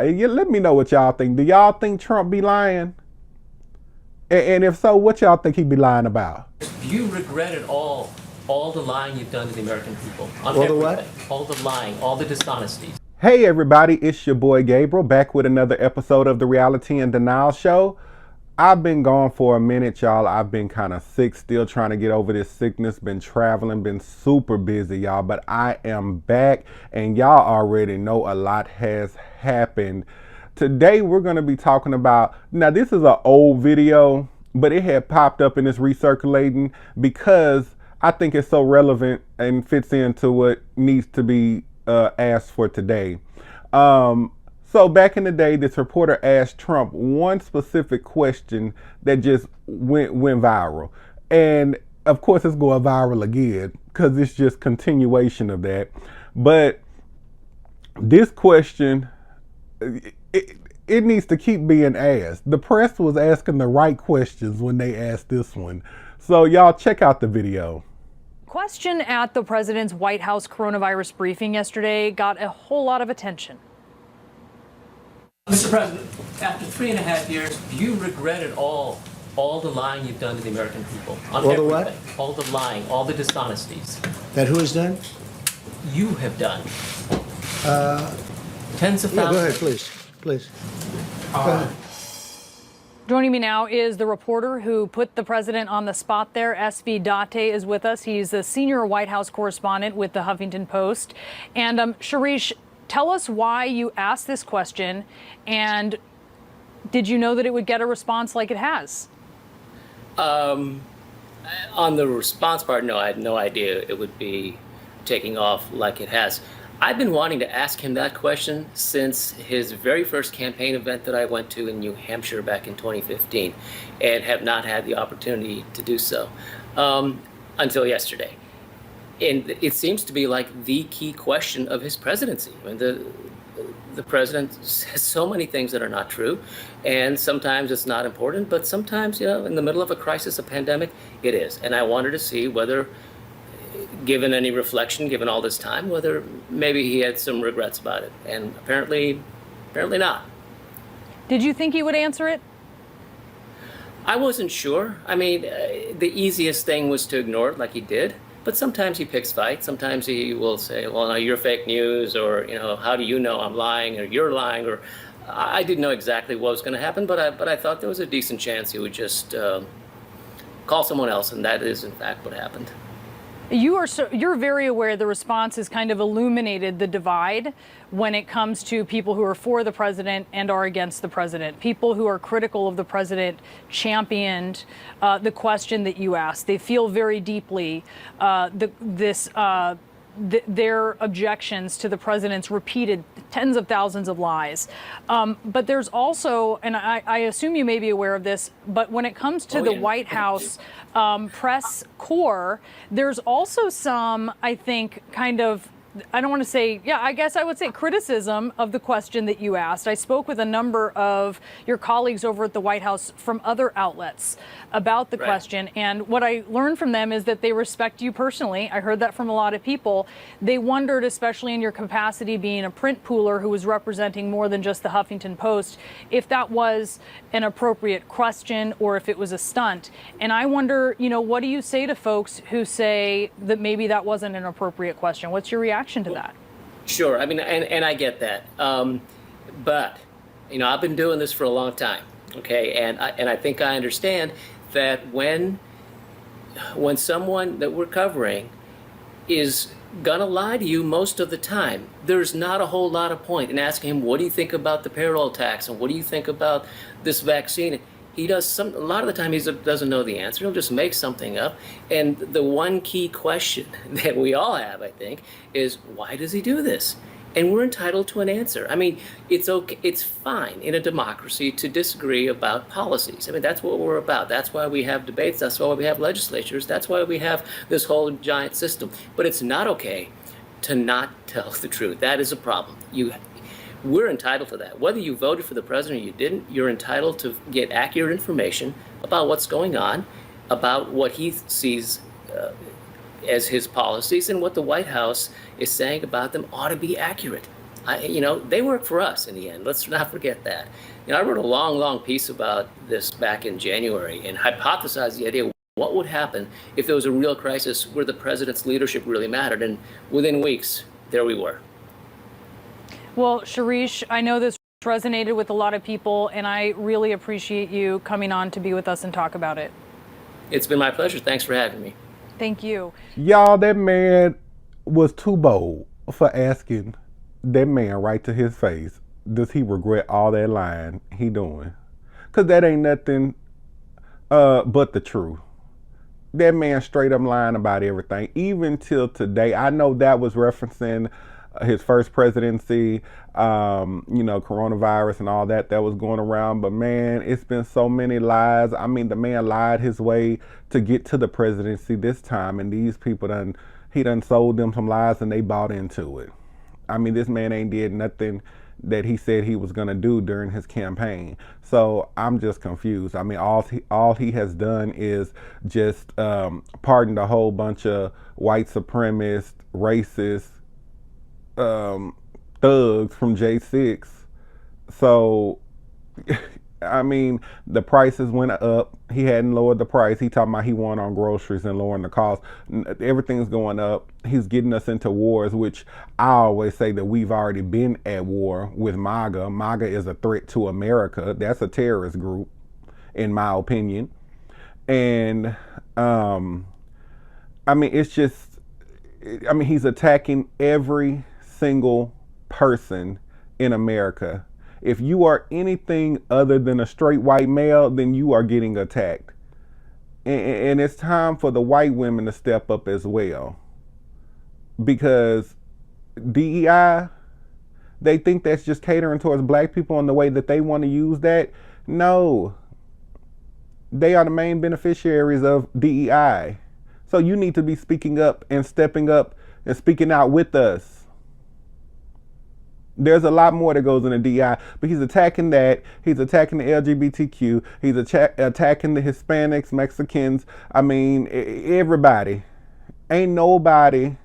Let me know what y'all think. Do y'all think Trump be lying? And if so, what y'all think he be lying about? Do you regret it all the lying you've done to the American people? On All the everything. what? All the lying, all the dishonesties. Hey everybody, it's your boy Gabriel back with another episode of the Reality and Denial Show. I've been gone for a minute, y'all. I've been kind of sick, still trying to get over this sickness, been traveling, been super busy, y'all. But I am back, and y'all already know a lot has happened. Today, we're going to be talking about, now this is an old video, but it had popped up and it's recirculating because I think it's so relevant and fits into what needs to be asked for today. So back in the day, this reporter asked Trump one specific question that just went viral. And of course, it's going viral again because it's just continuation of that. But this question, it needs to keep being asked. The press was asking the right questions when they asked this one. So y'all check out the video. Question at the president's White House coronavirus briefing yesterday got a whole lot of attention. Mr. President, after 3.5 years, do you regret it all the lying you've done to the American people? On All the everything. what? All the lying, all the dishonesties. That who has done? You have done. Tens of thousands. Yeah, go ahead, please. Go ahead. Joining me now is the reporter who put the president on the spot there. SV Date is with us. He's the senior White House correspondent with the Huffington Post. And Sharish, tell us why you asked this question, and did you know that it would get a response like it has? On the response part, no, I had no idea it would be taking off like it has. I've been wanting to ask him that question since his very first campaign event that I went to in New Hampshire back in 2015, and have not had the opportunity to do so until yesterday. And it seems to be like the key question of his presidency. I mean, the president says so many things that are not true, and sometimes it's not important, but sometimes, in the middle of a crisis, a pandemic, it is. And I wanted to see whether, given any reflection, given all this time, whether maybe he had some regrets about it. And apparently not. Did you think he would answer it? I wasn't sure. I mean, the easiest thing was to ignore it like he did. But sometimes he picks fights. Sometimes he will say, well, no, you're fake news, or, how do you know I'm lying, or you're lying, or I didn't know exactly what was going to happen, but I thought there was a decent chance he would just call someone else, and that is, in fact, what happened. You're very aware the response has kind of illuminated the divide when it comes to people who are for the president and are against the president. People who are critical of the president championed the question that you asked. They feel very deeply their objections to the president's repeated tens of thousands of lies. But there's also, and I assume you may be aware of this, but when it comes to the White House press corps, there's also some, I think, kind of, I don't want to say, I guess I would say criticism of the question that you asked. I spoke with a number of your colleagues over at the White House from other outlets about the question. And what I learned from them is that they respect you personally. I heard that from a lot of people. They wondered, especially in your capacity being a print pooler who was representing more than just the Huffington Post, if that was an appropriate question or if it was a stunt. And I wonder, what do you say to folks who say that maybe that wasn't an appropriate question? What's your reaction to that? Sure. I mean, and I get that. But, I've been doing this for a long time. Okay. And I think I understand that when someone that we're covering is gonna lie to you most of the time, there's not a whole lot of point in asking him, what do you think about the payroll tax? And what do you think about this vaccine? He does a lot of the time he doesn't know the answer. He'll just make something up. And the one key question that we all have, I think, is why does he do this? And we're entitled to an answer. I mean, it's okay, it's fine in a democracy to disagree about policies. I mean, that's what we're about. That's why we have debates. That's why we have legislatures. That's why we have this whole giant system. But it's not okay to not tell the truth. That is a problem. We're entitled to that. Whether you voted for the president or you didn't, you're entitled to get accurate information about what's going on, about what he sees as his policies, and what the White House is saying about them ought to be accurate. they work for us in the end. Let's not forget that. I wrote a long piece about this back in January and hypothesized the idea what would happen if there was a real crisis where the president's leadership really mattered. And within weeks, there we were. Well, Shirish, I know this resonated with a lot of people, and I really appreciate you coming on to be with us and talk about it. It's been my pleasure. Thanks for having me. Thank you. Y'all, that man was too bold for asking that man right to his face, does he regret all that lying he doing? Because that ain't nothing but the truth. That man straight up lying about everything, even till today. I know that was referencing his first presidency, coronavirus and all that was going around. But man, it's been so many lies. I mean, the man lied his way to get to the presidency this time, and these people he done sold them some lies and they bought into it. I mean, this man ain't did nothing that he said he was going to do during his campaign. So I'm just confused. I mean, all he has done is just pardoned a whole bunch of white supremacist, racist thugs from J6. So, I mean, the prices went up. He hadn't lowered the price. He talking about he won on groceries and lowering the cost. Everything's going up. He's getting us into wars, which I always say that we've already been at war with MAGA. MAGA is a threat to America. That's a terrorist group, in my opinion. And, I mean, he's attacking every single person in America. If you are anything other than a straight white male, then you are getting attacked. And it's time for the white women to step up as well. Because DEI, they think that's just catering towards black people in the way that they want to use that. No. They are the main beneficiaries of DEI. So you need to be speaking up and stepping up and speaking out with us. There's a lot more that goes into DI, but he's attacking that. He's attacking the LGBTQ. He's attacking the Hispanics, Mexicans. I mean, everybody. Ain't nobody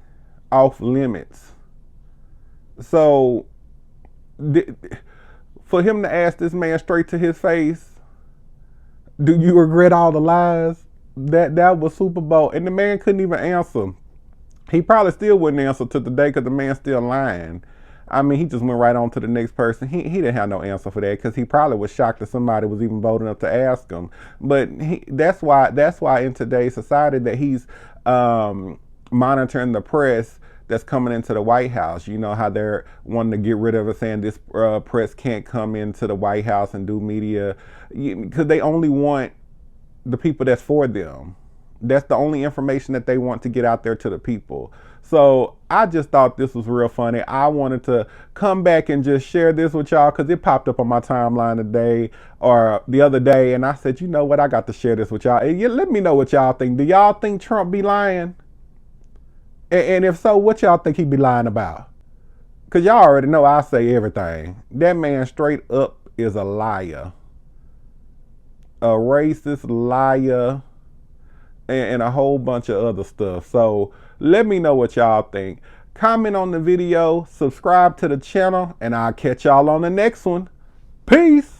off limits. So, for him to ask this man straight to his face, do you regret all the lies? That was Super Bowl. And the man couldn't even answer. He probably still wouldn't answer to today because the man's still lying. I mean, he just went right on to the next person. He didn't have no answer for that because he probably was shocked that somebody was even bold enough to ask him. But that's why in today's society that he's monitoring the press that's coming into the White House. You know how they're wanting to get rid of it, saying this press can't come into the White House and do media because they only want the people that's for them. That's the only information that they want to get out there to the people. So I just thought this was real funny. I wanted to come back and just share this with y'all because it popped up on my timeline today or the other day. And I said, you know what? I got to share this with y'all. And let me know what y'all think. Do y'all think Trump be lying? And if so, what y'all think he be lying about? Because y'all already know I say everything. That man straight up is a liar. A racist liar. And a whole bunch of other stuff. So let me know what y'all think. Comment on the video, subscribe to the channel, and I'll catch y'all on the next one. Peace.